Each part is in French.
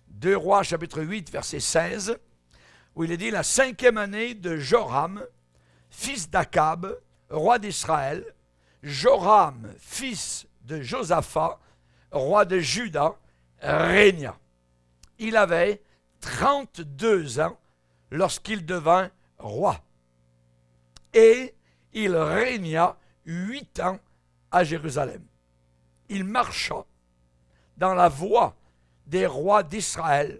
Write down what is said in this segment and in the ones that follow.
2 Rois, chapitre 8, verset 16, où il est dit « La 5e année de Joram, fils d'Akab, roi d'Israël, Joram, fils de Josaphat, roi de Juda, régna. Il avait 32 ans lorsqu'il devint roi. Et il régna 8 ans à Jérusalem. Il marcha dans la voie des rois d'Israël,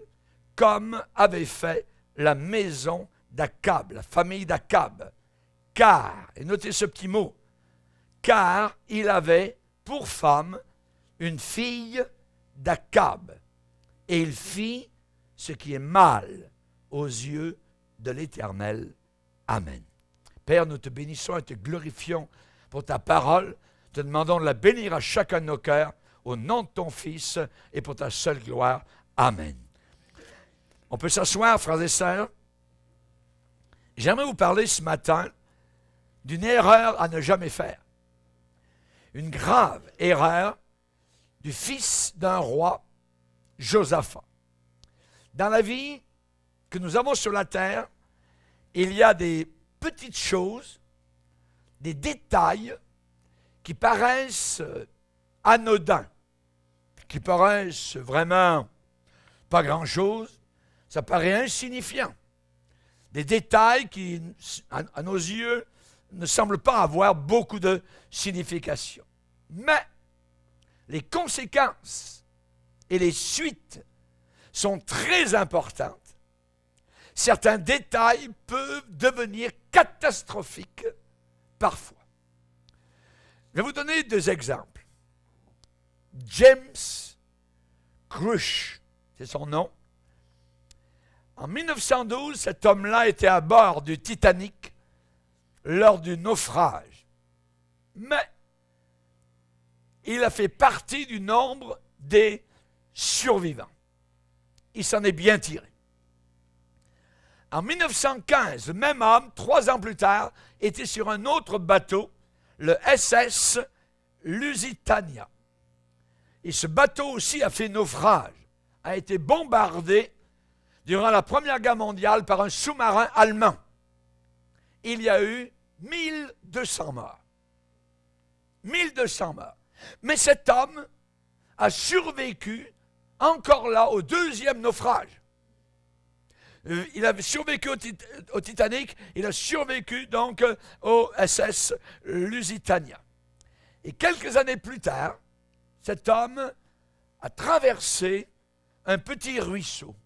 comme avait fait la maison d'Akab, la famille d'Akab. Car, et notez ce petit mot, car il avait pour femme une fille d'Akab, et il fit ce qui est mal aux yeux de l'Éternel. Amen. Père, nous te bénissons et te glorifions pour ta parole. Te demandons de la bénir à chacun de nos cœurs, au nom de ton Fils et pour ta seule gloire. Amen. On peut s'asseoir, frères et sœurs. J'aimerais vous parler ce matin d'une erreur à ne jamais faire. Une grave erreur du fils d'un roi, Josaphat. Dans la vie que nous avons sur la terre, il y a des petites choses, des détails qui paraissent anodins, qui paraissent vraiment pas grand-chose, ça paraît insignifiant. Des détails qui, à nos yeux, ne semblent pas avoir beaucoup de signification. Mais les conséquences et les suites sont très importantes. Certains détails peuvent devenir catastrophiques parfois. Je vais vous donner 2 exemples. James Crush, c'est son nom. En 1912, cet homme-là était à bord du Titanic lors du naufrage. Mais il a fait partie du nombre des survivants. Il s'en est bien tiré. En 1915, le même homme, 3 ans plus tard, était sur un autre bateau, le SS Lusitania. Et ce bateau aussi a fait naufrage, a été bombardé durant la Première Guerre mondiale par un sous-marin allemand. Il y a eu 1200 morts. 1200 morts. Mais cet homme a survécu encore là au 2e naufrage. Il a survécu au Titanic, il a survécu donc au SS Lusitania. Et quelques années plus tard, cet homme a traversé un petit ruisseau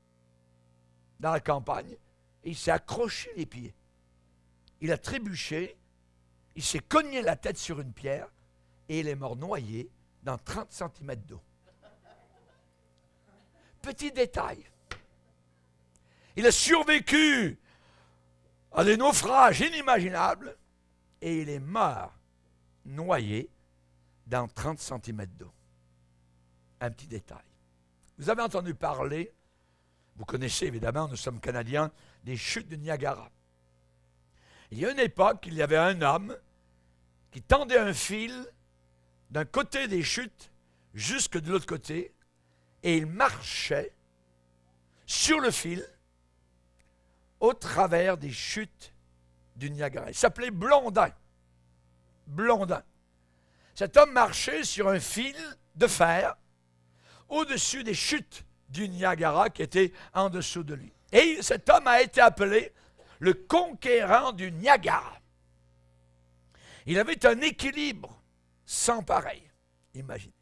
dans la campagne et il s'est accroché les pieds. Il a trébuché, il s'est cogné la tête sur une pierre et il est mort noyé dans 30 cm d'eau. Petit détail. Il a survécu à des naufrages inimaginables et il est mort noyé dans 30 cm d'eau. Un petit détail. Vous avez entendu parler, vous connaissez évidemment, nous sommes Canadiens, des chutes de Niagara. Il y a une époque, il y avait un homme qui tendait un fil d'un côté des chutes jusque de l'autre côté et il marchait sur le fil au travers des chutes du Niagara. Il s'appelait Blondin. Blondin. Cet homme marchait sur un fil de fer au-dessus des chutes du Niagara qui étaient en dessous de lui. Et cet homme a été appelé le conquérant du Niagara. Il avait un équilibre sans pareil. Imaginez.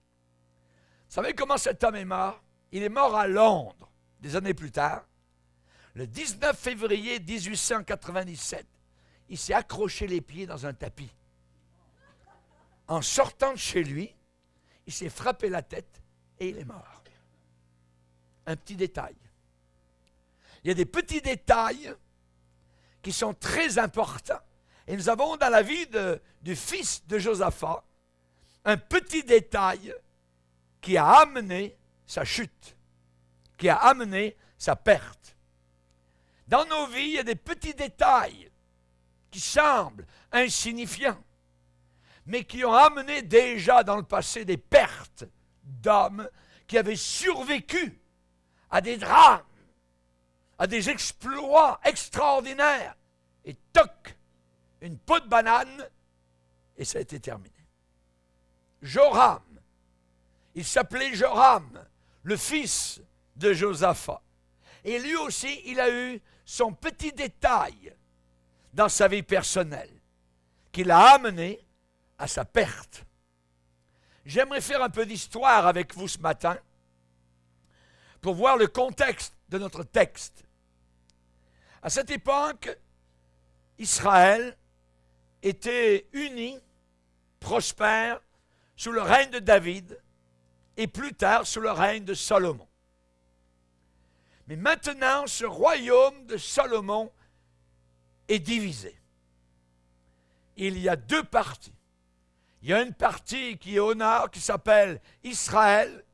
Vous savez comment cet homme est mort? Il est mort à Londres, des années plus tard. Le 19 février 1897, il s'est accroché les pieds dans un tapis. En sortant de chez lui, il s'est frappé la tête et il est mort. Un petit détail. Il y a des petits détails qui sont très importants. Et nous avons dans la vie du fils de Josaphat un petit détail qui a amené sa chute, qui a amené sa perte. Dans nos vies, il y a des petits détails qui semblent insignifiants, mais qui ont amené déjà dans le passé des pertes d'hommes qui avaient survécu à des drames, à des exploits extraordinaires. Et toc, une peau de banane, et ça a été terminé. Joram, il s'appelait Joram, le fils de Josaphat. Et lui aussi, il a eu son petit détail dans sa vie personnelle, qui l'a amené à sa perte. J'aimerais faire un peu d'histoire avec vous ce matin pour voir le contexte de notre texte. À cette époque, Israël était uni, prospère, sous le règne de David et plus tard sous le règne de Salomon. Mais maintenant, ce royaume de Salomon est divisé. Il y a deux parties. Il y a une partie qui est au nord, qui s'appelle Israël,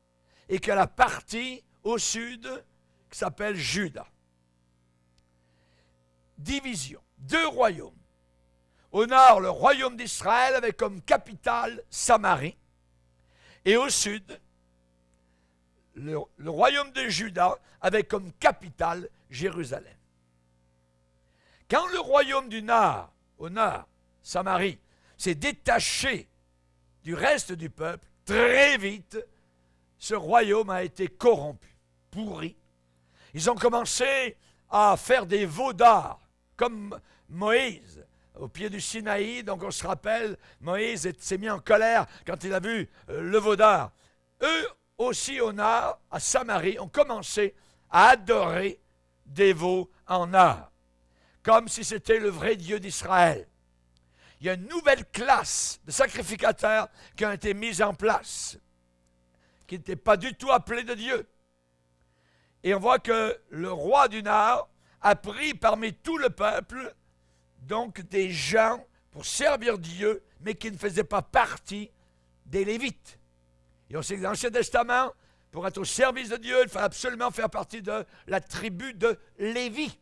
et qui a la partie au sud, qui s'appelle Juda. Division, deux royaumes. Au nord, le royaume d'Israël avec comme capitale Samarie, et au sud, le royaume de Juda avec comme capitale Jérusalem. Quand le royaume du nord, au nord, Samarie, s'est détaché du reste du peuple, très vite, ce royaume a été corrompu, pourri. Ils ont commencé à faire des veaux d'or, comme Moïse, au pied du Sinaï. Donc on se rappelle, Moïse s'est mis en colère quand il a vu le veau d'or. Eux aussi au nord, à Samarie, ont commencé à adorer des veaux en or, comme si c'était le vrai Dieu d'Israël. Il y a une nouvelle classe de sacrificateurs qui ont été mise en place, qui n'étaient pas du tout appelés de Dieu. Et on voit que le roi du Nord a pris parmi tout le peuple donc des gens pour servir Dieu, mais qui ne faisaient pas partie des Lévites. Et on sait que dans l'Ancien Testament, pour être au service de Dieu, il fallait absolument faire partie de la tribu de Lévi.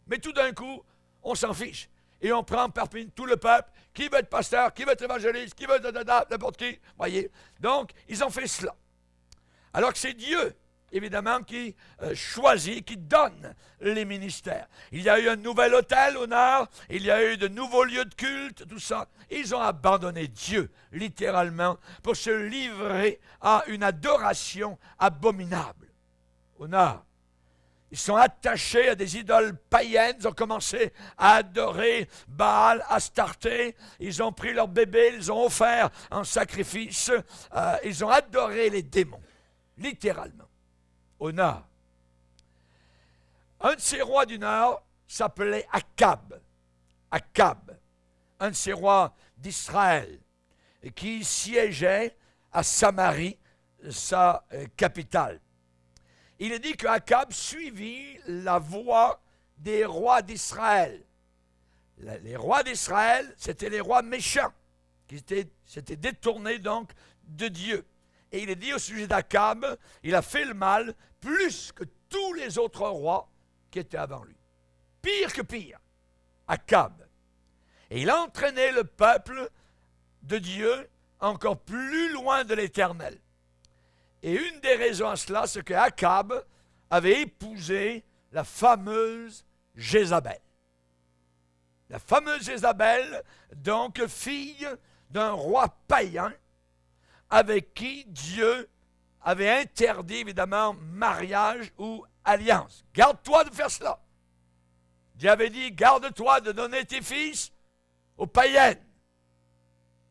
Mais tout d'un coup, on s'en fiche. Et on prend parmi tout le peuple, qui veut être pasteur, qui veut être évangéliste, qui veut être n'importe qui. Voyez. Donc, ils ont fait cela. Alors que c'est Dieu, évidemment, qui choisit, qui donne les ministères. Il y a eu un nouvel autel au nord, il y a eu de nouveaux lieux de culte, tout ça. Ils ont abandonné Dieu, littéralement, pour se livrer à une adoration abominable. Au nord, ils sont attachés à des idoles païennes, ils ont commencé à adorer Baal, Astarté, ils ont pris leur bébé, ils ont offert en sacrifice, ils ont adoré les démons, littéralement, au nord. Un de ces rois du nord s'appelait Akab. Akab, un de ces rois d'Israël, qui siégeait à Samarie, sa capitale. Il est dit qu'Akab suivit la voie des rois d'Israël. Les rois d'Israël, c'était les rois méchants, qui s'étaient détournés donc de Dieu. Et il est dit au sujet d'Akab, il a fait le mal plus que tous les autres rois qui étaient avant lui. Pire que pire, Akab. Et il a entraîné le peuple de Dieu encore plus loin de l'Éternel. Et une des raisons à cela, c'est que Akab avait épousé la fameuse Jézabel. La fameuse Jézabel, donc fille d'un roi païen, avec qui Dieu avait interdit évidemment mariage ou alliance. Garde-toi de faire cela. Dieu avait dit, garde-toi de donner tes fils aux païennes.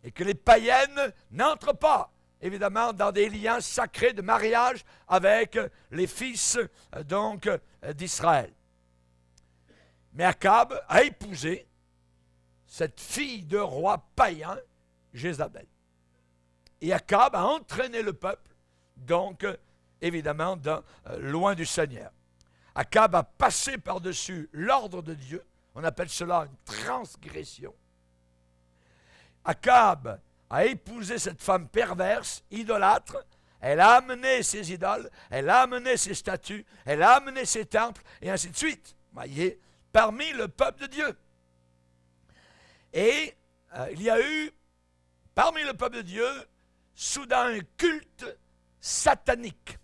Et que les païennes n'entrent pas évidemment dans des liens sacrés de mariage avec les fils donc d'Israël. Mais Akab a épousé cette fille de roi païen, Jézabel. Et Akab a entraîné le peuple, donc évidemment loin du Seigneur. Akab a passé par-dessus l'ordre de Dieu, on appelle cela une transgression. Akab a épousé cette femme perverse, idolâtre. Elle a amené ses idoles, elle a amené ses statues, elle a amené ses temples, et ainsi de suite. Voyez, parmi le peuple de Dieu. Et il y a eu, parmi le peuple de Dieu, soudain un culte satanique.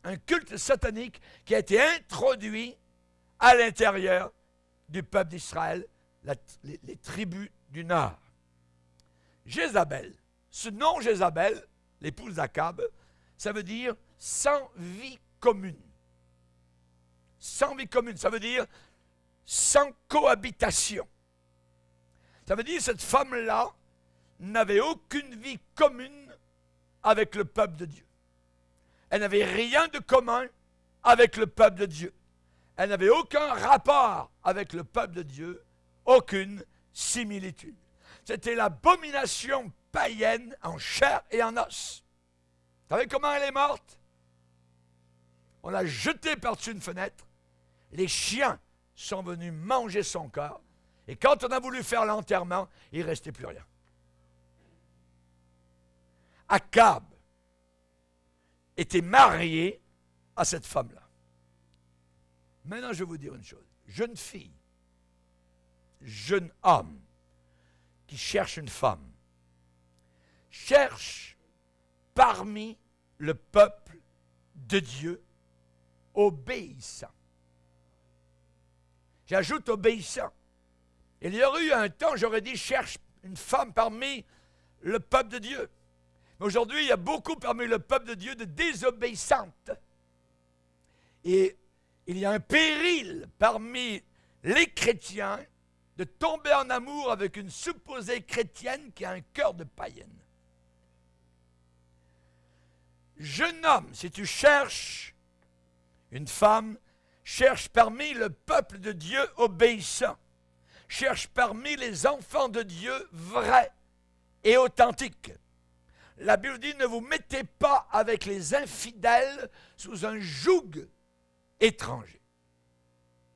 un culte satanique qui a été introduit à l'intérieur du peuple d'Israël, les tribus du Nord. Jézabel, ce nom Jézabel, l'épouse d'Akab, ça veut dire sans vie commune. Sans vie commune, ça veut dire sans cohabitation. Ça veut dire que cette femme-là n'avait aucune vie commune avec le peuple de Dieu. Elle n'avait rien de commun avec le peuple de Dieu. Elle n'avait aucun rapport avec le peuple de Dieu, aucune similitude. C'était l'abomination païenne en chair et en os. Vous savez comment elle est morte? On l'a jetée par-dessus une fenêtre. Les chiens sont venus manger son corps. Et quand on a voulu faire l'enterrement, il ne restait plus rien. Akab était marié à cette femme-là. Maintenant, je vais vous dire une chose. Jeune fille, jeune homme qui cherche une femme, cherche parmi le peuple de Dieu obéissant. J'ajoute obéissant. Il y aurait eu un temps, j'aurais dit, cherche une femme parmi le peuple de Dieu. Mais aujourd'hui, il y a beaucoup parmi le peuple de Dieu de désobéissantes. Et il y a un péril parmi les chrétiens de tomber en amour avec une supposée chrétienne qui a un cœur de païenne. Jeune homme, si tu cherches une femme, cherche parmi le peuple de Dieu obéissant. Cherche parmi les enfants de Dieu vrais et authentiques. La Bible dit, ne vous mettez pas avec les infidèles sous un joug étranger.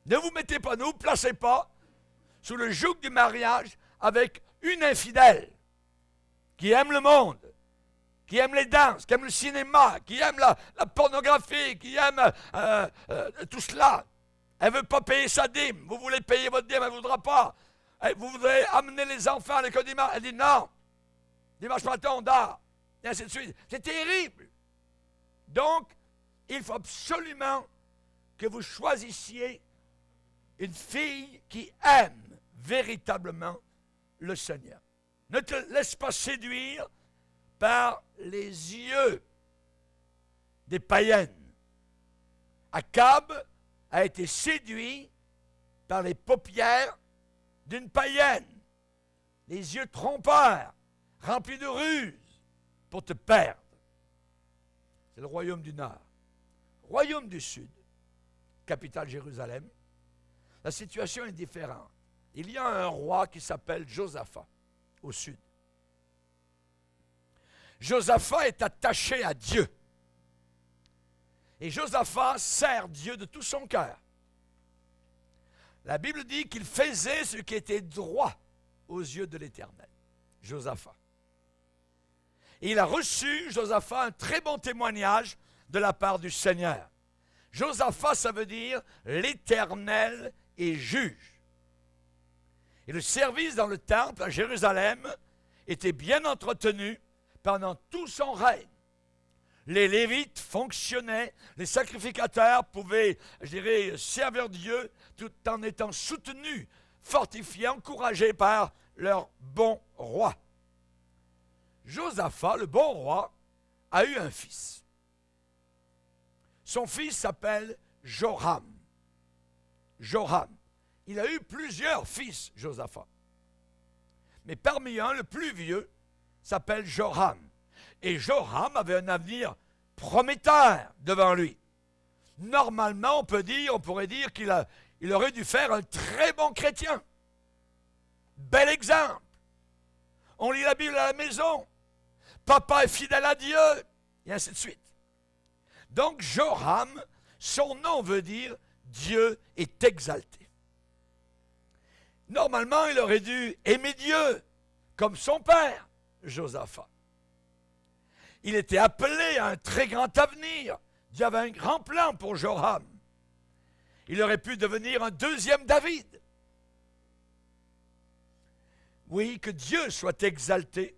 Ne vous mettez pas, ne vous placez pas sous le joug du mariage avec une infidèle qui aime le monde, qui aime les danses, qui aime le cinéma, qui aime la pornographie, qui aime tout cela. Elle ne veut pas payer sa dîme. Vous voulez payer votre dîme, elle ne voudra pas. Vous voudrez amener les enfants à l'école dimanche. Elle dit non. Dimanche matin, on dort. Et ainsi de suite. C'est terrible. Donc, il faut absolument que vous choisissiez une fille qui aime véritablement le Seigneur. Ne te laisse pas séduire par les yeux des païennes. Akab a été séduit par les paupières d'une païenne, les yeux trompeurs, remplis de ruses, pour te perdre. C'est le royaume du Nord. Royaume du Sud, capitale Jérusalem, la situation est différente. Il y a un roi qui s'appelle Josaphat, au sud. Josaphat est attaché à Dieu. Et Josaphat sert Dieu de tout son cœur. La Bible dit qu'il faisait ce qui était droit aux yeux de l'Éternel. Josaphat. Et il a reçu, Josaphat, un très bon témoignage de la part du Seigneur. Josaphat, ça veut dire l'Éternel est juge. Et le service dans le temple à Jérusalem était bien entretenu pendant tout son règne. Les Lévites fonctionnaient, les sacrificateurs pouvaient, servir Dieu tout en étant soutenus, fortifiés, encouragés par leur bon roi. Josaphat, le bon roi, a eu un fils. Son fils s'appelle Joram. Joram. Il a eu plusieurs fils, Josaphat. Mais parmi eux, le plus vieux s'appelle Joram. Et Joram avait un avenir prometteur devant lui. Normalement, on pourrait dire qu'il aurait dû faire un très bon chrétien. Bel exemple. On lit la Bible à la maison. Papa est fidèle à Dieu. Et ainsi de suite. Donc, Joram, son nom veut dire Dieu est exalté. Normalement, il aurait dû aimer Dieu, comme son père, Josaphat. Il était appelé à un très grand avenir. Dieu avait un grand plan pour Joram. Il aurait pu devenir un deuxième David. Oui, que Dieu soit exalté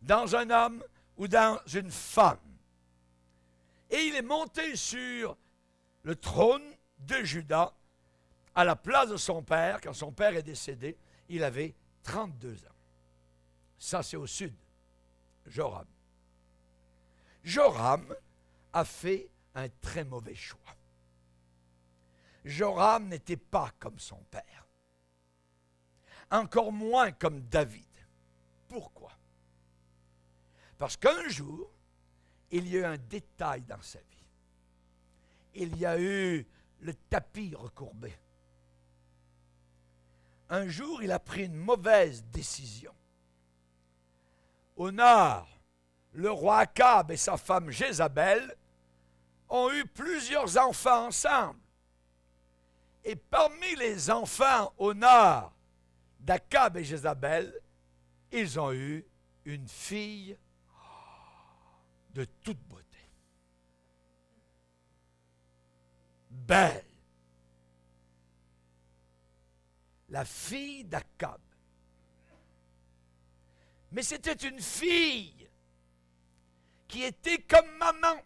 dans un homme ou dans une femme. Et il est monté sur le trône de Juda à la place de son père. Quand son père est décédé, il avait 32 ans. Ça, c'est au sud. Joram. Joram a fait un très mauvais choix. Joram n'était pas comme son père. Encore moins comme David. Pourquoi? Parce qu'un jour, il y a eu un détail dans sa vie. Il y a eu le tapis recourbé. Un jour, il a pris une mauvaise décision. Au nord, le roi Akab et sa femme Jézabel ont eu plusieurs enfants ensemble. Et parmi les enfants au nord d'Akab et Jézabel, ils ont eu une fille de toute beauté. Belle. La fille d'Akab. Mais c'était une fille qui était comme maman.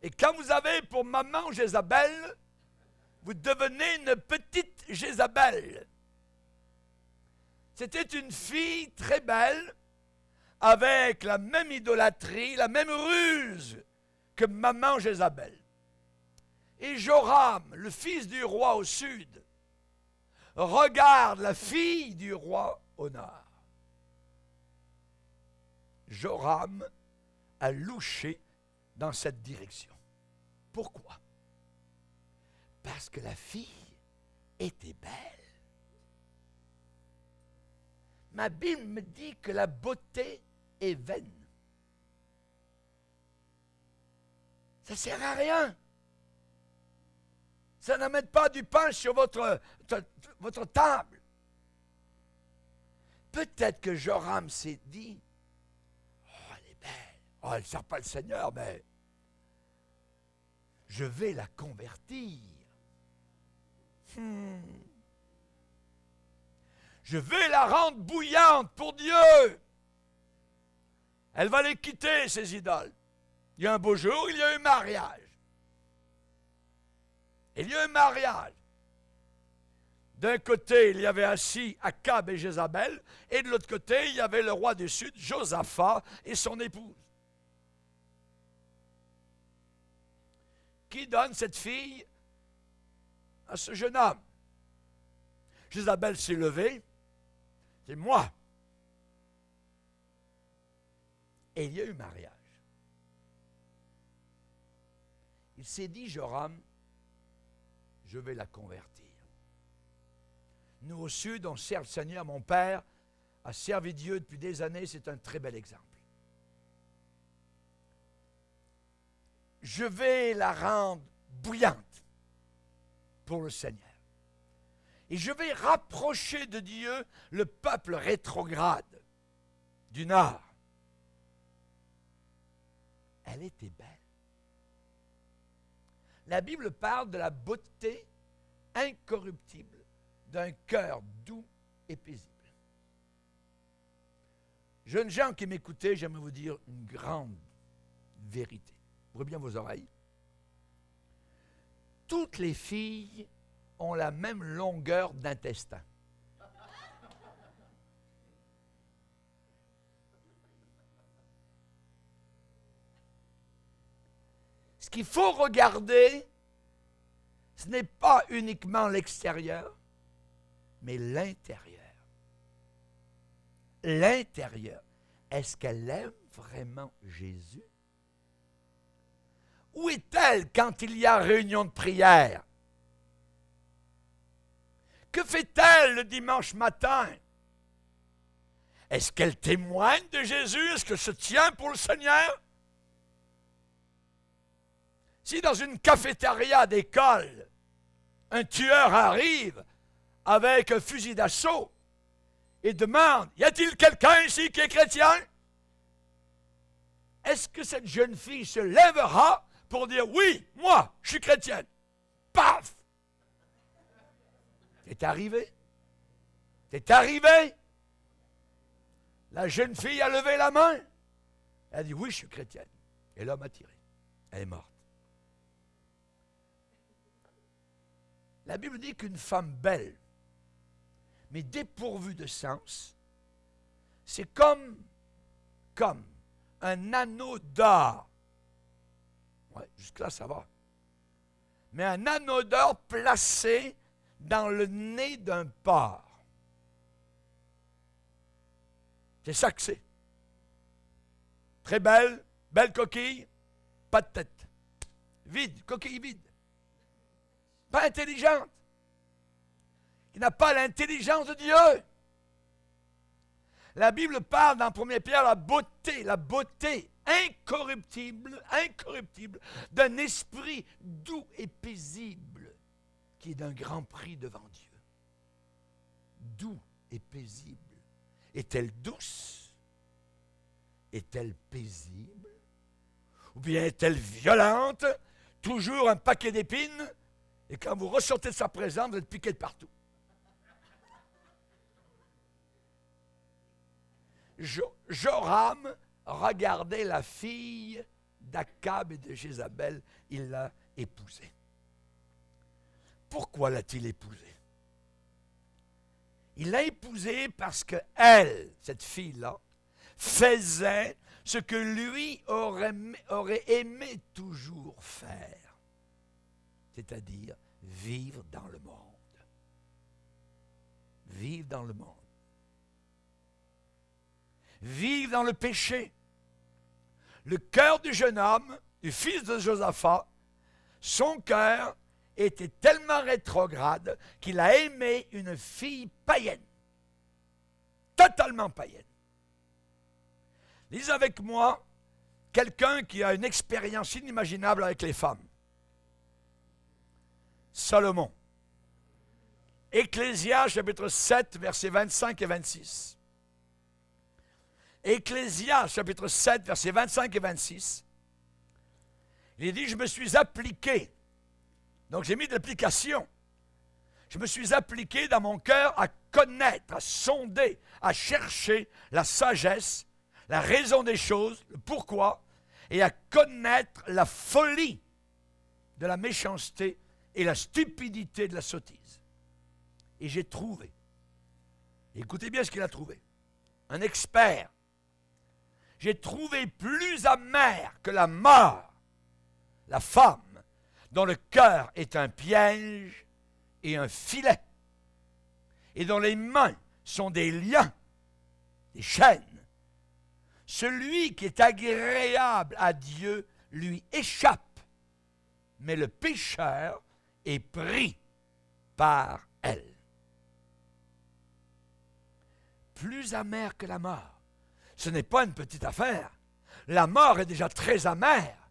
Et quand vous avez pour maman Jézabel, vous devenez une petite Jézabel. C'était une fille très belle, avec la même idolâtrie, la même ruse que maman Jézabel. Et Joram, le fils du roi au sud, regarde la fille du roi au nord. Joram a louché dans cette direction. Pourquoi? Parce que la fille était belle. Ma Bible me dit que la beauté est vaine. Ça ne sert à rien. Ça n'amène pas du pain sur votre table. Peut-être que Joram s'est dit, oh, elle est belle. Oh, elle ne sert pas le Seigneur, mais je vais la convertir. Je vais la rendre bouillante pour Dieu. Elle va les quitter, ces idoles. Il y a un beau jour, il y a eu mariage. Il y a eu un mariage. D'un côté, il y avait assis Akab et Jézabel, et de l'autre côté, il y avait le roi du sud, Josaphat, et son épouse. Qui donne cette fille à ce jeune homme? Jézabel s'est levée. C'est moi. Et il y a eu mariage. Il s'est dit, Joram, je vais la convertir. Nous, au sud, on sert le Seigneur. Mon père a servi Dieu depuis des années. C'est un très bel exemple. Je vais la rendre bouillante pour le Seigneur. Et je vais rapprocher de Dieu le peuple rétrograde du Nord. Elle était belle. La Bible parle de la beauté incorruptible d'un cœur doux et paisible. Jeunes gens qui m'écoutez, j'aimerais vous dire une grande vérité. Ouvrez bien vos oreilles. Toutes les filles ont la même longueur d'intestin. Ce qu'il faut regarder, ce n'est pas uniquement l'extérieur, mais l'intérieur. L'intérieur. Est-ce qu'elle aime vraiment Jésus? Où est-elle quand il y a réunion de prière? Que fait-elle le dimanche matin? Est-ce qu'elle témoigne de Jésus? Est-ce qu'elle se tient pour le Seigneur? Si dans une cafétéria d'école, un tueur arrive avec un fusil d'assaut et demande, y a-t-il quelqu'un ici qui est chrétien? Est-ce que cette jeune fille se lèvera pour dire, oui, moi, je suis chrétienne? Paf! C'est arrivé. C'est arrivé. La jeune fille a levé la main. Elle a dit, oui, je suis chrétienne. Et l'homme a tiré. Elle est morte. La Bible dit qu'une femme belle, mais dépourvue de sens, c'est comme un anneau d'or. Ouais, jusque-là, ça va. Mais un anneau d'or placé dans le nez d'un porc. C'est ça que c'est. Très belle, belle coquille, pas de tête. Vide, coquille vide. Pas intelligente. Qui n'a pas l'intelligence de Dieu. La Bible parle dans 1 Pierre la beauté incorruptible d'un esprit doux et paisible qui est d'un grand prix devant Dieu. Doux et paisible. Est-elle douce? Est-elle paisible? Ou bien est-elle violente? Toujours un paquet d'épines? Et quand vous ressortez de sa présence, vous êtes piqué de partout. Joram regardait la fille d'Akab et de Jézabel. Il l'a épousée. Pourquoi l'a-t-il épousée? Il l'a épousée parce que elle, cette fille-là, faisait ce que lui aurait aimé toujours faire. C'est-à-dire vivre dans le monde. Vivre dans le monde. Vivre dans le péché. Le cœur du jeune homme, du fils de Josaphat, son cœur était tellement rétrograde qu'il a aimé une fille païenne. Totalement païenne. Lisez avec moi quelqu'un qui a une expérience inimaginable avec les femmes. Salomon. Ecclésias, chapitre 7, versets 25 et 26. Ecclésias, chapitre 7, versets 25 et 26. Il dit, je me suis appliqué. Donc j'ai mis de l'application. Je me suis appliqué dans mon cœur à connaître, à sonder, à chercher la sagesse, la raison des choses, le pourquoi, et à connaître la folie de la méchanceté et la stupidité de la sottise. Et j'ai trouvé, écoutez bien ce qu'il a trouvé, un expert. J'ai trouvé plus amère que la mort, la femme dont le cœur est un piège et un filet, et dont les mains sont des liens, des chaînes. Celui qui est agréable à Dieu lui échappe, mais le pécheur est pris par elle. Plus amère que la mort. Ce n'est pas une petite affaire. La mort est déjà très amère.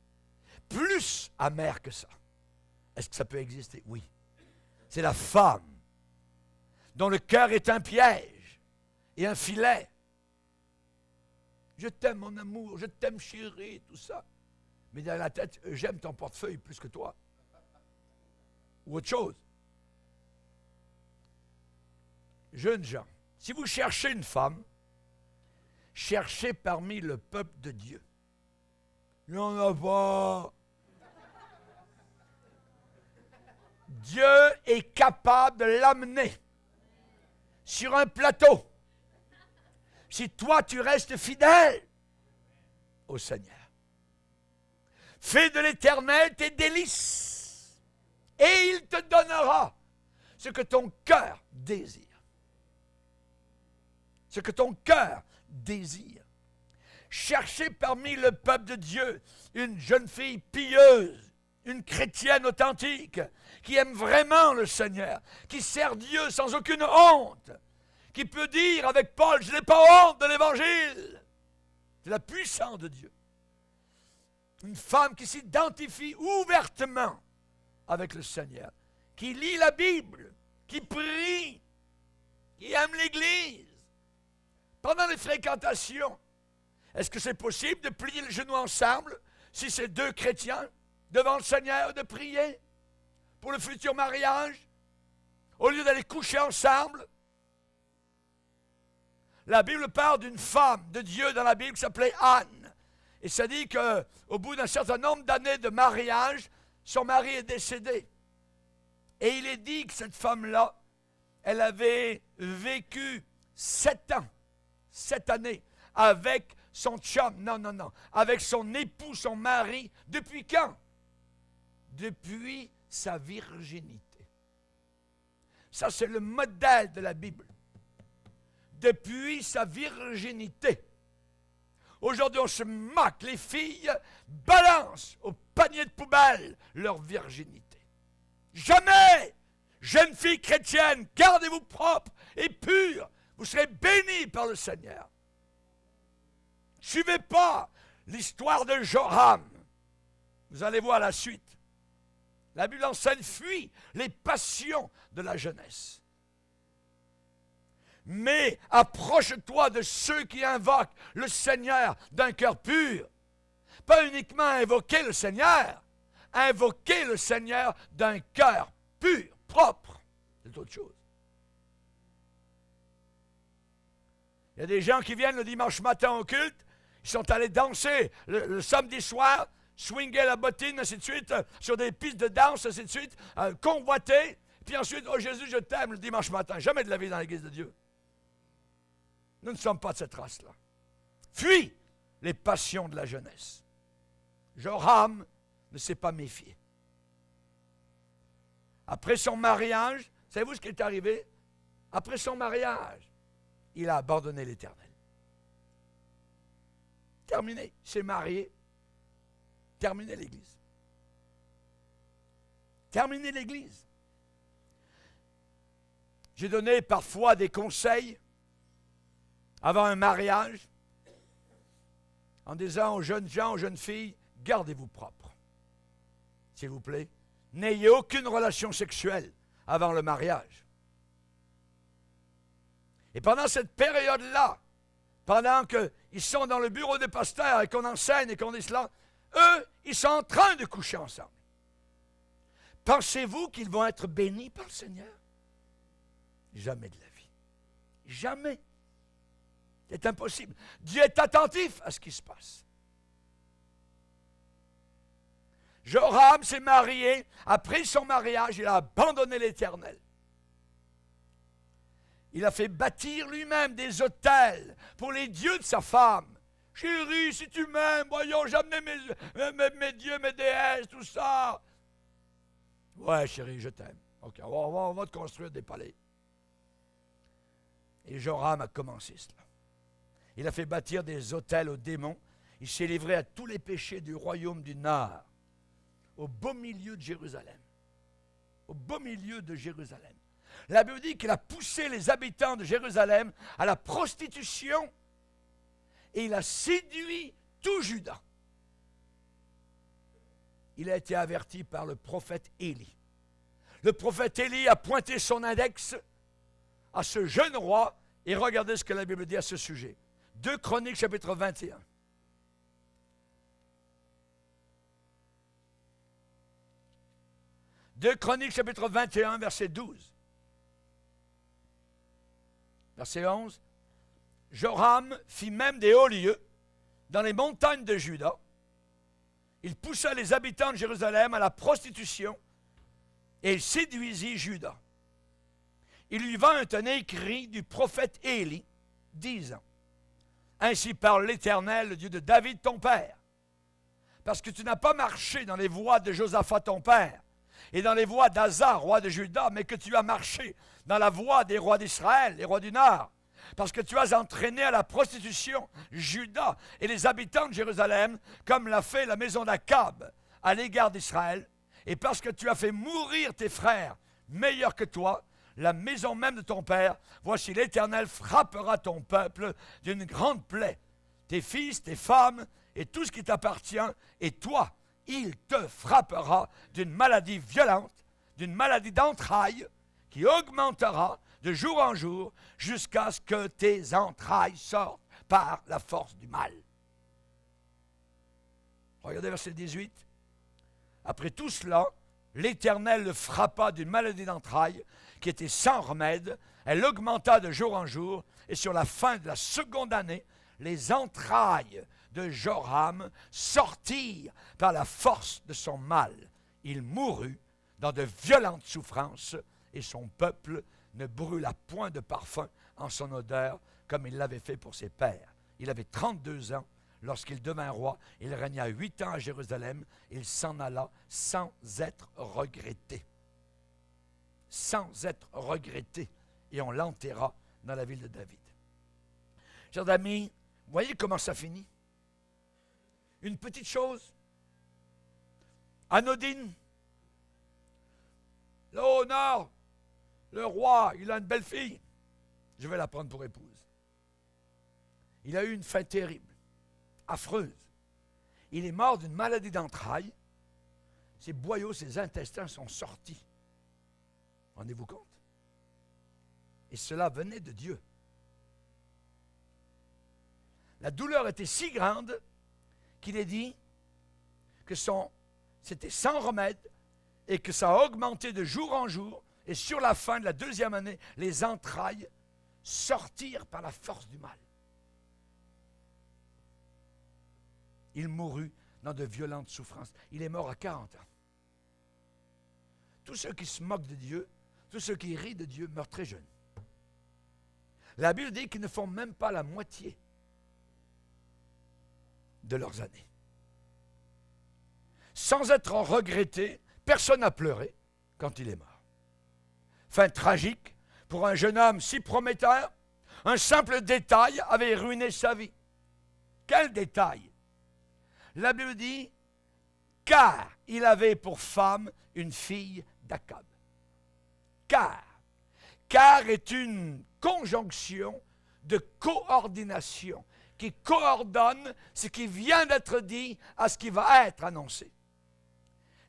Plus amère que ça. Est-ce que ça peut exister? Oui. C'est la femme dont le cœur est un piège et un filet. Je t'aime, mon amour, je t'aime, chérie, tout ça. Mais dans la tête, j'aime ton portefeuille plus que toi. Ou autre chose. Jeunes gens, si vous cherchez une femme, cherchez parmi le peuple de Dieu. Il n'y en a pas. Dieu est capable de l'amener sur un plateau. Si toi, tu restes fidèle au Seigneur. Fais de l'Éternel tes délices, et il te donnera ce que ton cœur désire. Ce que ton cœur désire. Cherchez parmi le peuple de Dieu une jeune fille pieuse, une chrétienne authentique, qui aime vraiment le Seigneur, qui sert Dieu sans aucune honte, qui peut dire avec Paul, je n'ai pas honte de l'Évangile. C'est la puissance de Dieu. Une femme qui s'identifie ouvertement avec le Seigneur, qui lit la Bible, qui prie, qui aime l'Église. Pendant les fréquentations, est-ce que c'est possible de plier le genou ensemble si c'est deux chrétiens devant le Seigneur de prier pour le futur mariage au lieu d'aller coucher ensemble? La Bible parle d'une femme de Dieu dans la Bible qui s'appelait Anne. Et ça dit qu'au bout d'un certain nombre d'années de mariage, son mari est décédé. Et il est dit que cette femme-là, elle avait vécu 7 ans, 7 années, avec son chum, non, avec son époux, son mari. Depuis quand? Depuis sa virginité. Ça, c'est le modèle de la Bible. Depuis sa virginité. Aujourd'hui, on se moque. Les filles balancent au panier de poubelle leur virginité. Jamais, jeune fille chrétienne, gardez-vous propre et pure. Vous serez bénis par le Seigneur. Suivez pas l'histoire de Joram. Vous allez voir la suite. La Bible enseigne, fuit les passions de la jeunesse. Mais approche-toi de ceux qui invoquent le Seigneur d'un cœur pur. Pas uniquement invoquer le Seigneur d'un cœur pur, propre. C'est autre chose. Il y a des gens qui viennent le dimanche matin au culte, ils sont allés danser le samedi soir, swinguer la bottine, ainsi de suite, sur des pistes de danse, ainsi de suite, convoiter, puis ensuite, oh Jésus, je t'aime le dimanche matin. Jamais de la vie dans l'Église de Dieu. Nous ne sommes pas de cette race-là. Fuis les passions de la jeunesse. Joram ne s'est pas méfié. Après son mariage, savez-vous ce qui est arrivé? Après son mariage, il a abandonné l'Éternel. Terminé. Il s'est marié. Terminé l'Église. Terminé l'Église. J'ai donné parfois des conseils avant un mariage en disant aux jeunes gens, aux jeunes filles, gardez-vous propre. S'il vous plaît. N'ayez aucune relation sexuelle avant le mariage. Et pendant cette période-là, pendant qu'ils sont dans le bureau des pasteurs et qu'on enseigne et qu'on dit cela, eux, ils sont en train de coucher ensemble. Pensez-vous qu'ils vont être bénis par le Seigneur? Jamais de la vie. Jamais. C'est impossible. Dieu est attentif à ce qui se passe. Joram s'est marié. Après son mariage, il a abandonné l'Éternel. Il a fait bâtir lui-même des autels pour les dieux de sa femme. Chérie, si tu m'aimes, voyons, j'ai amené mes dieux, mes déesses, tout ça. Ouais, chérie, je t'aime. OK, on va te construire des palais. Et Joram a commencé cela. Il a fait bâtir des autels aux démons. Il s'est livré à tous les péchés du royaume du Nord, au beau milieu de Jérusalem. Au beau milieu de Jérusalem. La Bible dit qu'il a poussé les habitants de Jérusalem à la prostitution et il a séduit tout Juda. Il a été averti par le prophète Élie. Le prophète Élie a pointé son index à ce jeune roi et regardez ce que la Bible dit à ce sujet. 2 Chroniques chapitre 21. Deux Chroniques chapitre 21 verset 12. Verset 11. Joram fit même des hauts lieux dans les montagnes de Juda. Il poussa les habitants de Jérusalem à la prostitution et il séduisit Juda. Il lui vint un écrit du prophète Élie, disant, ainsi parle l'Éternel, le Dieu de David ton père, parce que tu n'as pas marché dans les voies de Josaphat ton père, et dans les voies d'Asa, roi de Juda, mais que tu as marché dans la voie des rois d'Israël, les rois du Nord, parce que tu as entraîné à la prostitution Juda et les habitants de Jérusalem, comme l'a fait la maison d'Akab à l'égard d'Israël, et parce que tu as fait mourir tes frères meilleurs que toi, la maison même de ton père, voici l'Éternel frappera ton peuple d'une grande plaie, tes fils, tes femmes, et tout ce qui t'appartient, et toi, il te frappera d'une maladie violente, d'une maladie d'entrailles, qui augmentera de jour en jour jusqu'à ce que tes entrailles sortent par la force du mal. Regardez verset 18. Après tout cela, l'Éternel le frappa d'une maladie d'entrailles qui était sans remède. Elle augmenta de jour en jour, et sur la fin de la seconde année, les entrailles de Joram sortirent par la force de son mal. Il mourut dans de violentes souffrances, et son peuple ne brûla point de parfum en son odeur, comme il l'avait fait pour ses pères. Il avait 32 ans lorsqu'il devint roi. Il régna 8 ans à Jérusalem. Il s'en alla sans être regretté. Sans être regretté. Et on l'enterra dans la ville de David. Chers amis, voyez comment ça finit? Une petite chose, anodine. Là au nord, le roi, il a une belle fille. Je vais la prendre pour épouse. Il a eu une fin terrible, affreuse. Il est mort d'une maladie d'entrailles. Ses boyaux, ses intestins sont sortis. Rendez-vous compte? Et cela venait de Dieu. La douleur était si grande qu'il est dit que c'était sans remède et que ça a augmenté de jour en jour. Et sur la fin de la 2e année, les entrailles sortirent par la force du mal. Il mourut dans de violentes souffrances. Il est mort à 40 ans. Tous ceux qui se moquent de Dieu, tous ceux qui rient de Dieu meurent très jeunes. La Bible dit qu'ils ne font même pas la moitié de leurs années. Sans être regretté, personne n'a pleuré quand il est mort. Fin tragique pour un jeune homme si prometteur. Un simple détail avait ruiné sa vie. Quel détail? La Bible dit, car il avait pour femme une fille d'Akab. Car est une conjonction de coordination qui coordonne ce qui vient d'être dit à ce qui va être annoncé.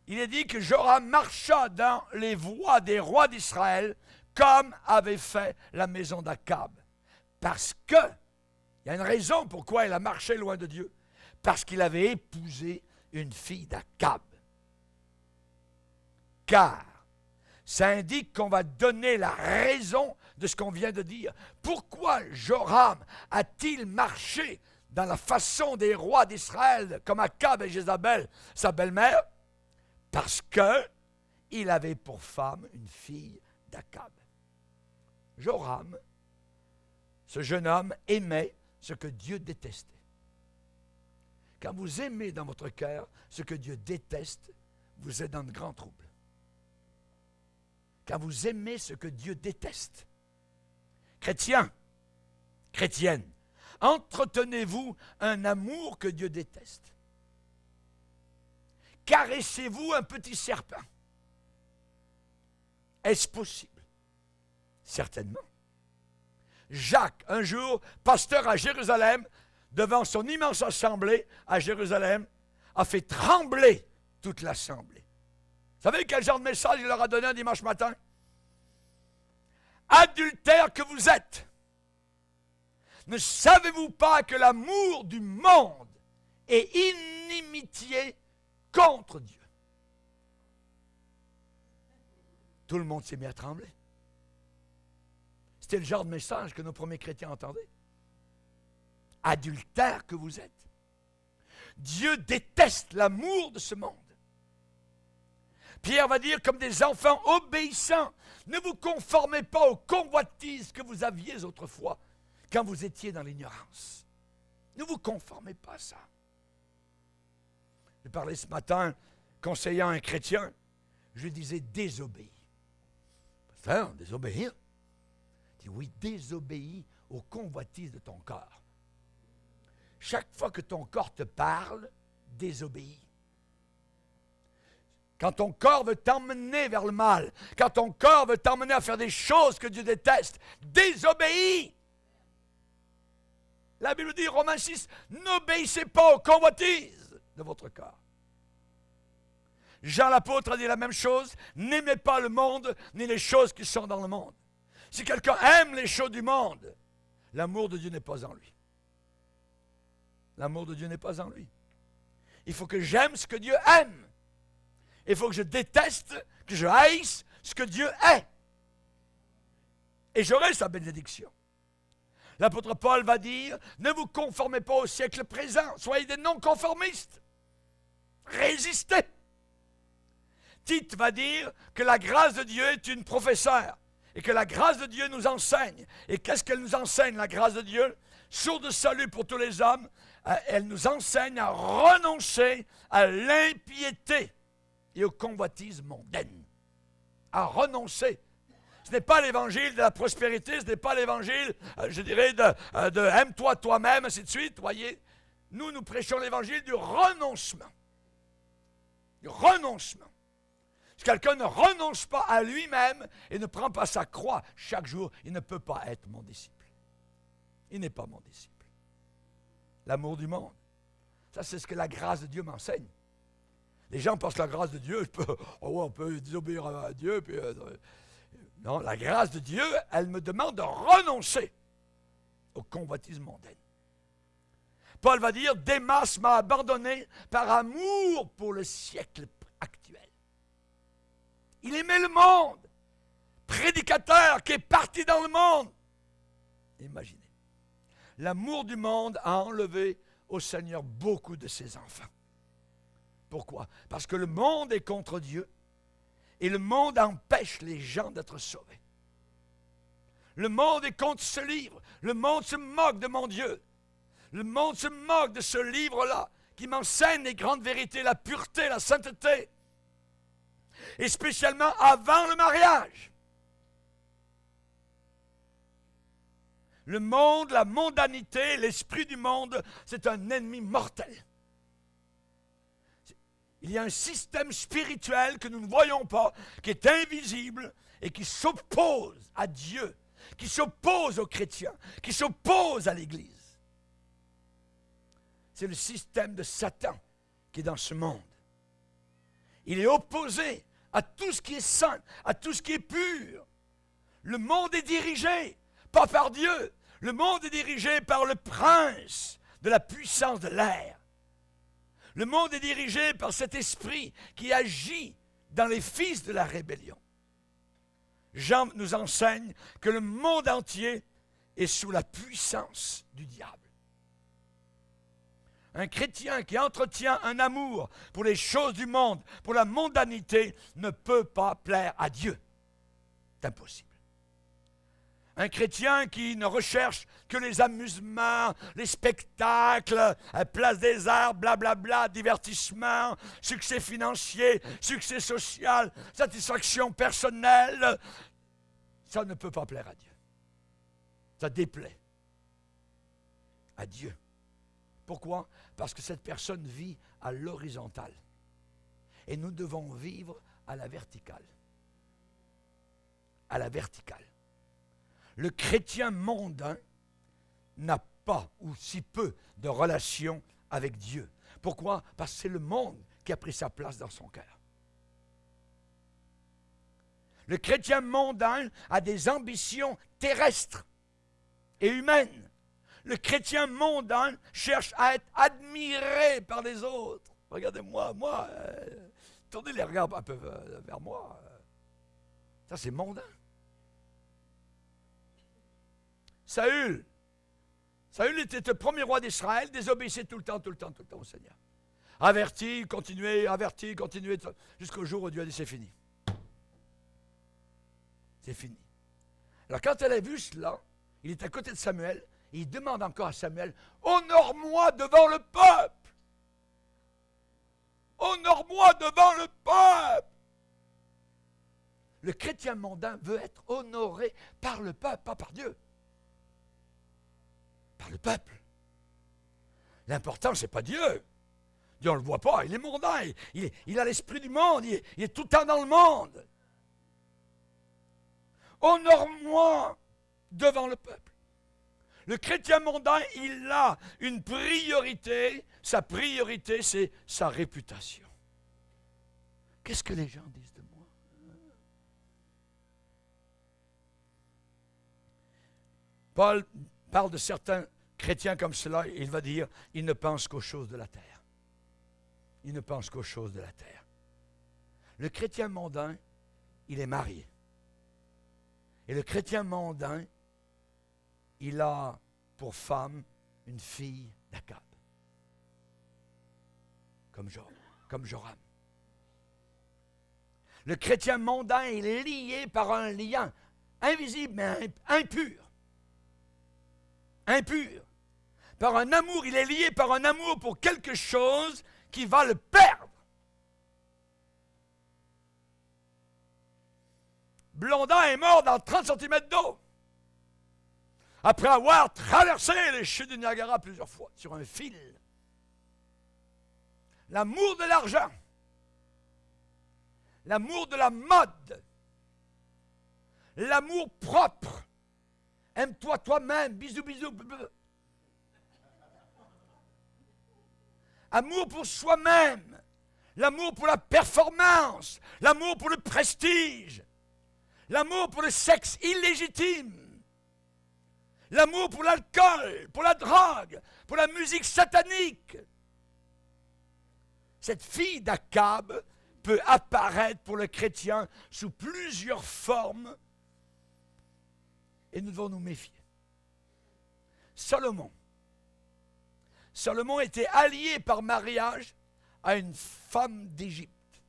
Il est dit que Joram marcha dans les voies des rois d'Israël comme avait fait la maison d'Akab. Parce que, il y a une raison pourquoi il a marché loin de Dieu. Parce qu'il avait épousé une fille d'Akab. Car, ça indique qu'on va donner la raison de ce qu'on vient de dire. Pourquoi Joram a-t-il marché dans la façon des rois d'Israël comme Akab et Jézabel, sa belle-mère? Parce qu'il avait pour femme une fille d'Akab. Joram, ce jeune homme, aimait ce que Dieu détestait. Quand vous aimez dans votre cœur ce que Dieu déteste, vous êtes dans de grands troubles. Quand vous aimez ce que Dieu déteste, chrétiens, chrétiennes, entretenez-vous un amour que Dieu déteste. Caressez-vous un petit serpent. Est-ce possible? Certainement. Jacques, un jour, pasteur à Jérusalem, devant son immense assemblée à Jérusalem, a fait trembler toute l'assemblée. Vous savez quel genre de message il leur a donné un dimanche matin? Adultères que vous êtes, ne savez-vous pas que l'amour du monde est inimitié contre Dieu? Tout le monde s'est mis à trembler. C'était le genre de message que nos premiers chrétiens entendaient. Adultères que vous êtes. Dieu déteste l'amour de ce monde. Pierre va dire comme des enfants obéissants, ne vous conformez pas aux convoitises que vous aviez autrefois quand vous étiez dans l'ignorance. Ne vous conformez pas à ça. J'ai parlé ce matin, conseillant un chrétien, je lui disais désobéis. Pasteur, désobéir? Il dit oui, désobéis aux convoitises de ton corps. Chaque fois que ton corps te parle, désobéis. Quand ton corps veut t'emmener vers le mal, quand ton corps veut t'emmener à faire des choses que Dieu déteste, désobéis. La Bible dit, Romains 6, n'obéissez pas aux convoitises de votre corps. Jean l'apôtre a dit la même chose, n'aimez pas le monde, ni les choses qui sont dans le monde. Si quelqu'un aime les choses du monde, l'amour de Dieu n'est pas en lui. L'amour de Dieu n'est pas en lui. Il faut que j'aime ce que Dieu aime. Il faut que je déteste, que je haïsse ce que Dieu est. Et j'aurai sa bénédiction. L'apôtre Paul va dire, ne vous conformez pas au siècle présent, soyez des non-conformistes. Résistez. Tite va dire que la grâce de Dieu est une professeure et que la grâce de Dieu nous enseigne. Et qu'est-ce qu'elle nous enseigne, la grâce de Dieu? Source de salut pour tous les hommes, elle nous enseigne à renoncer à l'impiété et aux convoitises mondaines. À renoncer. Ce n'est pas l'évangile de la prospérité, ce n'est pas l'évangile, je dirais, de aime-toi toi-même, ainsi de suite, voyez. Nous prêchons l'évangile du renoncement. Du renoncement. Si quelqu'un ne renonce pas à lui-même et ne prend pas sa croix chaque jour, il ne peut pas être mon disciple. Il n'est pas mon disciple. L'amour du monde. Ça, c'est ce que la grâce de Dieu m'enseigne. Les gens pensent que la grâce de Dieu, on peut désobéir à Dieu. Puis, non, la grâce de Dieu, elle me demande de renoncer aux convoitises mondaines. Paul va dire, Démas m'a abandonné par amour pour le siècle actuel. Il aimait le monde. Prédicateur qui est parti dans le monde. Imaginez. L'amour du monde a enlevé au Seigneur beaucoup de ses enfants. Pourquoi? Parce que le monde est contre Dieu et le monde empêche les gens d'être sauvés. Le monde est contre ce livre. Le monde se moque de mon Dieu. Le monde se moque de ce livre-là qui m'enseigne les grandes vérités, la pureté, la sainteté. Et spécialement avant le mariage. Le monde, la mondanité, l'esprit du monde, c'est un ennemi mortel. Il y a un système spirituel que nous ne voyons pas, qui est invisible et qui s'oppose à Dieu, qui s'oppose aux chrétiens, qui s'oppose à l'Église. C'est le système de Satan qui est dans ce monde. Il est opposé à tout ce qui est saint, à tout ce qui est pur. Le monde est dirigé, pas par Dieu. Le monde est dirigé par le prince de la puissance de l'air. Le monde est dirigé par cet esprit qui agit dans les fils de la rébellion. Jean nous enseigne que le monde entier est sous la puissance du diable. Un chrétien qui entretient un amour pour les choses du monde, pour la mondanité, ne peut pas plaire à Dieu. C'est impossible. Un chrétien qui ne recherche que les amusements, les spectacles, place des arts, blablabla, divertissement, succès financier, succès social, satisfaction personnelle, ça ne peut pas plaire à Dieu. Ça déplaît à Dieu. Pourquoi? Parce que cette personne vit à l'horizontale. Et nous devons vivre à la verticale. À la verticale. Le chrétien mondain n'a pas ou si peu de relation avec Dieu. Pourquoi? Parce que c'est le monde qui a pris sa place dans son cœur. Le chrétien mondain a des ambitions terrestres et humaines. Le chrétien mondain cherche à être admiré par les autres. Regardez-moi, tournez les regards un peu vers moi. Ça, c'est mondain. Saül était le premier roi d'Israël, désobéissait tout le temps au Seigneur. Averti, continuez, jusqu'au jour où Dieu a dit c'est fini. C'est fini. Alors quand elle a vu cela, il est à côté de Samuel, et il demande encore à Samuel, honore-moi devant le peuple. Honore-moi devant le peuple. Le chrétien mondain veut être honoré par le peuple, pas par Dieu. Par le peuple. L'important, ce n'est pas Dieu. Dieu, on ne le voit pas, il est mondain, il a l'esprit du monde, il est tout le temps dans le monde. Honore-moi devant le peuple. Le chrétien mondain, il a une priorité. Sa priorité, c'est sa réputation. Qu'est-ce que les gens disent de moi? Paul parle de certains chrétiens comme cela, il va dire, ils ne pensent qu'aux choses de la terre. Ils ne pensent qu'aux choses de la terre. Le chrétien mondain, il est marié. Et le chrétien mondain, il a pour femme une fille d'Akab. Comme Joram. Le chrétien mondain est lié par un lien invisible mais impur. Impur. Par un amour, il est lié par un amour pour quelque chose qui va le perdre. Blondin est mort dans 30 cm d'eau. Après avoir traversé les chutes du Niagara plusieurs fois sur un fil. L'amour de l'argent. L'amour de la mode. L'amour propre. Aime-toi toi-même. Bisous, bisous. Amour pour soi-même. L'amour pour la performance. L'amour pour le prestige. L'amour pour le sexe illégitime. L'amour pour l'alcool, pour la drogue, pour la musique satanique. Cette fille d'Akab peut apparaître pour le chrétien sous plusieurs formes et nous devons nous méfier. Salomon était allié par mariage à une femme d'Égypte,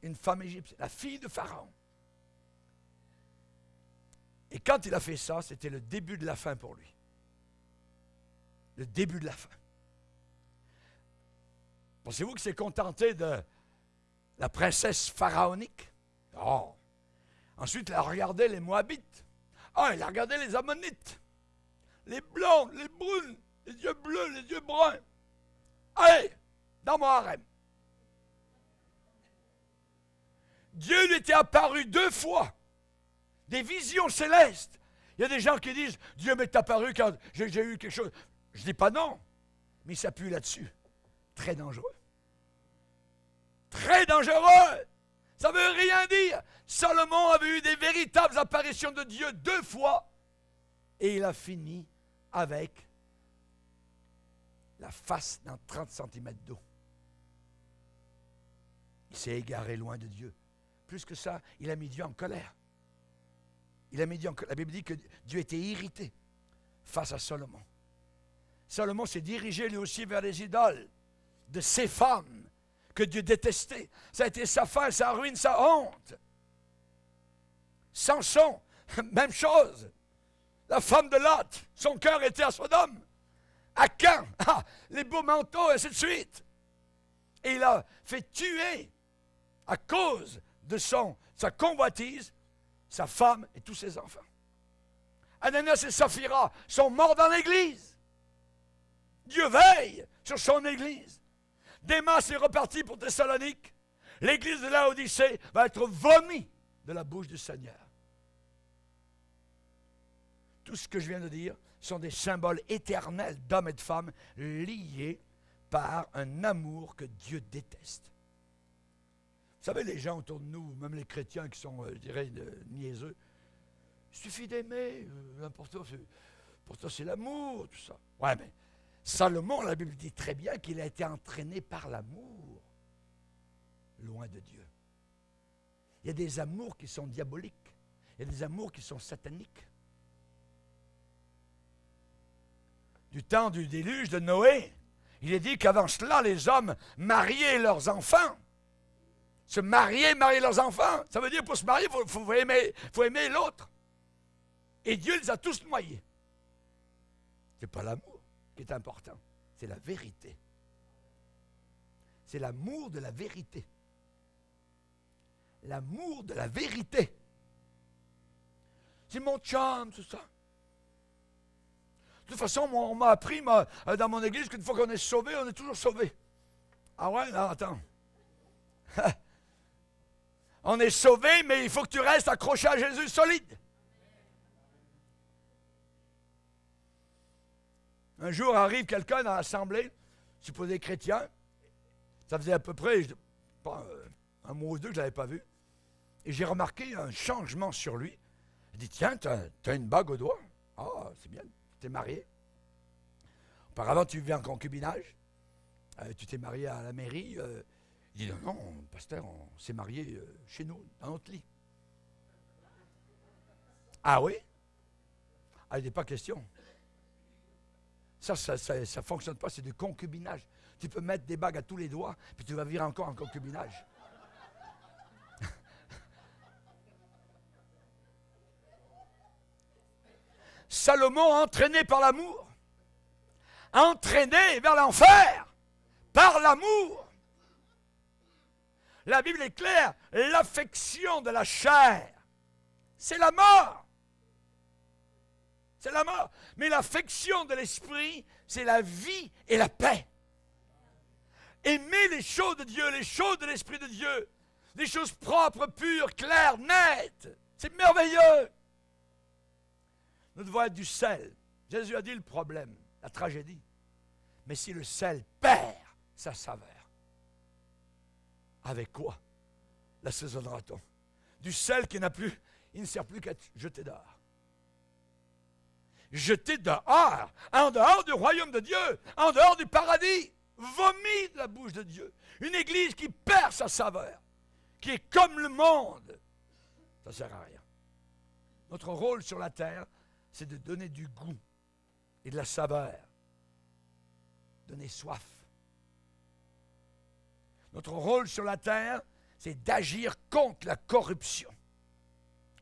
une femme égyptienne, la fille de Pharaon. Et quand il a fait ça, c'était le début de la fin pour lui. Le début de la fin. Pensez-vous qu'il s'est contenté de la princesse pharaonique? Non. Ensuite, il a regardé les Moabites. Il a regardé les Ammonites. Les blondes, les brunes, les yeux bleus, les yeux bruns. Allez, dans mon harem. Dieu lui était apparu 2 fois. Des visions célestes. Il y a des gens qui disent, Dieu m'est apparu quand j'ai eu quelque chose. Je ne dis pas non, mais il s'appuie là-dessus. Très dangereux. Très dangereux. Ça ne veut rien dire. Salomon avait eu des véritables apparitions de Dieu 2 fois et il a fini avec la face dans 30 cm d'eau. Il s'est égaré loin de Dieu. Plus que ça, il a mis Dieu en colère. La Bible dit que Dieu était irrité face à Salomon. Salomon s'est dirigé lui aussi vers les idoles de ces femmes que Dieu détestait. Ça a été sa fin, sa ruine, sa honte. Samson, même chose. La femme de Lot, son cœur était à Sodome. Akan, les beaux manteaux, et ainsi de suite. Et il a fait tuer, à cause de sa convoitise, sa femme et tous ses enfants. Ananias et Saphira sont morts dans l'église. Dieu veille sur son église. Démas est reparti pour Thessalonique. L'église de Laodicée va être vomie de la bouche du Seigneur. Tout ce que je viens de dire sont des symboles éternels d'hommes et de femmes liés par un amour que Dieu déteste. Vous savez, les gens autour de nous, même les chrétiens qui sont, je dirais, niaiseux, il suffit d'aimer, l'important, c'est l'amour, tout ça. Ouais, mais Salomon, la Bible dit très bien qu'il a été entraîné par l'amour, loin de Dieu. Il y a des amours qui sont diaboliques, il y a des amours qui sont sataniques. Du temps du déluge de Noé, il est dit qu'avant cela, les hommes mariaient leurs enfants. Se marier leurs enfants. Ça veut dire pour se marier, il faut aimer l'autre. Et Dieu les a tous noyés. Ce n'est pas l'amour qui est important, c'est la vérité. C'est l'amour de la vérité. L'amour de la vérité. C'est mon chum, tout ça. De toute façon, on m'a appris dans mon église qu'une fois qu'on est sauvé, on est toujours sauvé. Ah ouais? Non, attends. On est sauvé, mais il faut que tu restes accroché à Jésus solide. Un jour arrive quelqu'un dans l'assemblée, supposé chrétien, ça faisait à peu près un mois ou 2 que je ne l'avais pas vu, et j'ai remarqué un changement sur lui. Il dit, tiens, tu as une bague au doigt. Ah, c'est bien, tu t'es marié. Auparavant, tu vivais en concubinage, tu t'es marié à la mairie. Il dit, non, pasteur, on s'est marié chez nous, dans notre lit. Ah oui? Ah, il n'est pas question. Ça ne fonctionne pas, c'est du concubinage. Tu peux mettre des bagues à tous les doigts, puis tu vas vivre encore en concubinage. Salomon, entraîné par l'amour, entraîné vers l'enfer par l'amour. La Bible est claire, l'affection de la chair, c'est la mort. C'est la mort. Mais l'affection de l'esprit, c'est la vie et la paix. Aimer les choses de Dieu, les choses de l'Esprit de Dieu, des choses propres, pures, claires, nettes. C'est merveilleux. Nous devons être du sel. Jésus a dit le problème, la tragédie. Mais si le sel perd sa saveur, avec quoi l'assaisonnera-t-on? Du sel qui n'a plus, il ne sert plus qu'à être jeté dehors. Jeté dehors, en dehors du royaume de Dieu, en dehors du paradis, vomi de la bouche de Dieu. Une église qui perd sa saveur, qui est comme le monde, ça ne sert à rien. Notre rôle sur la terre, c'est de donner du goût et de la saveur, donner soif. Notre rôle sur la terre, c'est d'agir contre la corruption.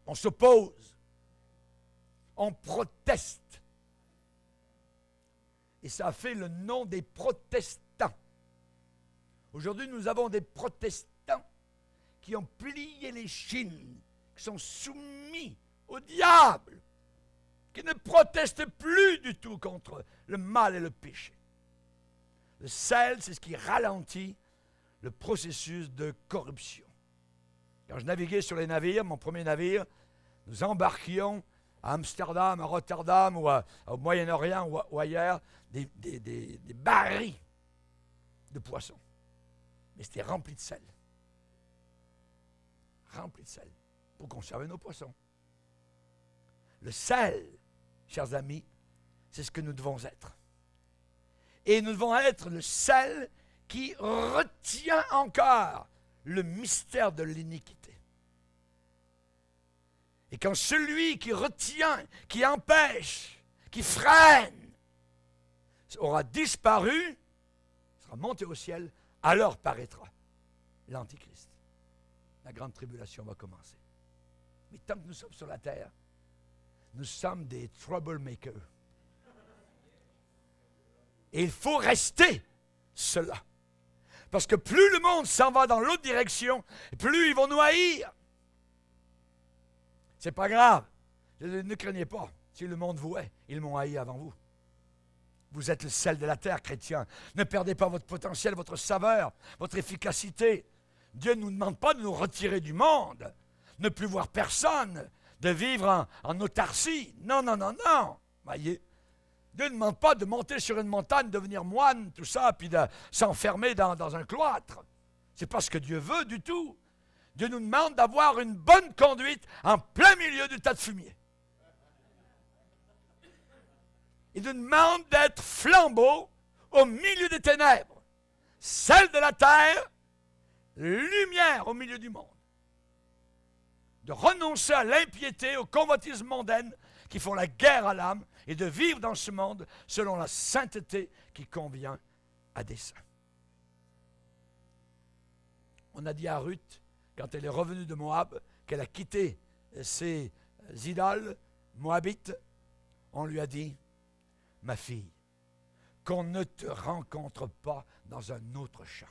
On s'oppose. On proteste. Et ça a fait le nom des protestants. Aujourd'hui, nous avons des protestants qui ont plié les chines, qui sont soumis au diable, qui ne protestent plus du tout contre le mal et le péché. Le sel, c'est ce qui ralentit le processus de corruption. Quand je naviguais sur les navires, mon premier navire, nous embarquions à Amsterdam, à Rotterdam ou au Moyen-Orient ou ailleurs, des barils de poissons. Mais c'était rempli de sel. Rempli de sel pour conserver nos poissons. Le sel, chers amis, c'est ce que nous devons être. Et nous devons être le sel qui retient encore le mystère de l'iniquité. Et quand celui qui retient, qui empêche, qui freine, aura disparu, sera monté au ciel, alors paraîtra l'Antichrist. La grande tribulation va commencer. Mais tant que nous sommes sur la terre, nous sommes des troublemakers. Et il faut rester cela. Parce que plus le monde s'en va dans l'autre direction, plus ils vont nous haïr. C'est pas grave. Ne craignez pas. Si le monde vous hait, ils m'ont haï avant vous. Vous êtes le sel de la terre, chrétien. Ne perdez pas votre potentiel, votre saveur, votre efficacité. Dieu ne nous demande pas de nous retirer du monde, ne plus voir personne, de vivre en autarcie. Non, non, non, non. Voyez, Dieu ne demande pas de monter sur une montagne, devenir moine, tout ça, puis de s'enfermer dans un cloître. Ce n'est pas ce que Dieu veut du tout. Dieu nous demande d'avoir une bonne conduite en plein milieu du tas de fumier. Il nous demande d'être flambeau au milieu des ténèbres, sel de la terre, lumière au milieu du monde. De renoncer à l'impiété, aux convoitises mondaines qui font la guerre à l'âme et de vivre dans ce monde selon la sainteté qui convient à des saints. On a dit à Ruth, quand elle est revenue de Moab, qu'elle a quitté ses idoles moabites, on lui a dit, ma fille, qu'on ne te rencontre pas dans un autre champ.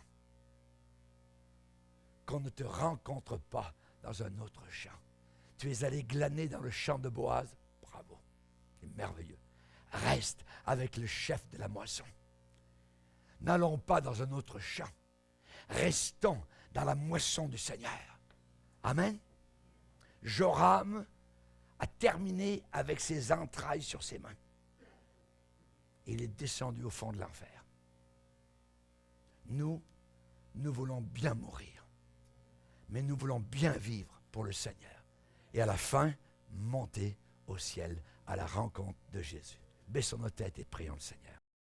Qu'on ne te rencontre pas dans un autre champ. Tu es allé glaner dans le champ de Boaz. Bravo, c'est merveilleux. Reste avec le chef de la moisson. N'allons pas dans un autre champ. Restons dans la moisson du Seigneur. Amen. Joram a terminé avec ses entrailles sur ses mains. Et il est descendu au fond de l'enfer. Nous voulons bien mourir. Mais nous voulons bien vivre pour le Seigneur. Et à la fin, monter au ciel à la rencontre de Jésus. Baissons nos têtes et prions le Seigneur.